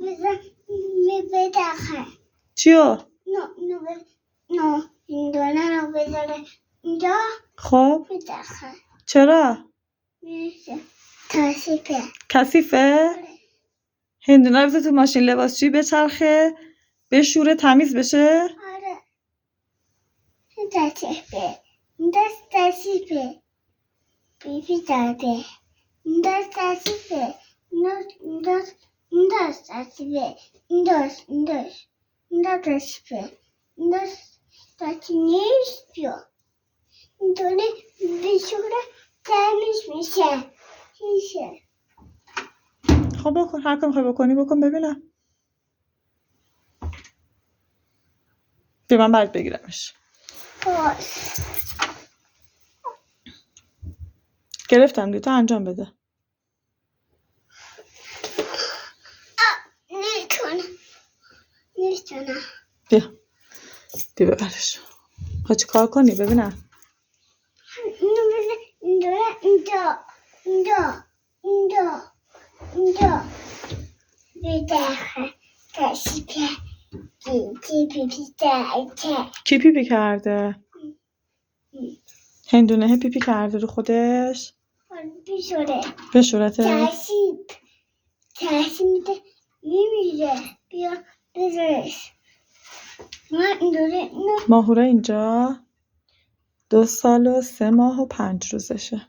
بذار بدخن چیو؟ نه این دونه رو بذاره اینجا خب بدخن چرا؟ کثیفه کثیفه؟ هندونه رو بذار تو ماشین لباسشویی بچرخه بشوره تمیز بشه؟ آره این کثیفه این دست کثیفه بیبی داده این دست کثیفه این دست کثیفه این دست کثیفه این دست نیست بیا این دونه بشوره تمیز میشه خب بکن هر کار میخوای بکنی بکن ببینم بیا من برات بگیرمش گرفتم دیگه تو انجام بده نمیتونم بیا ببرش خواهی چی کار کنی ببینم اینو بذار این داره اینجا بدخن کثیفه کی پیپی کرده؟ هندونه پیپی کرده رو خودش؟ به صورته؟ کثیف میده نمیره بیا بذارش من این داره ماهوره اینجا 2 سال و 3 ماه و 5 روزشه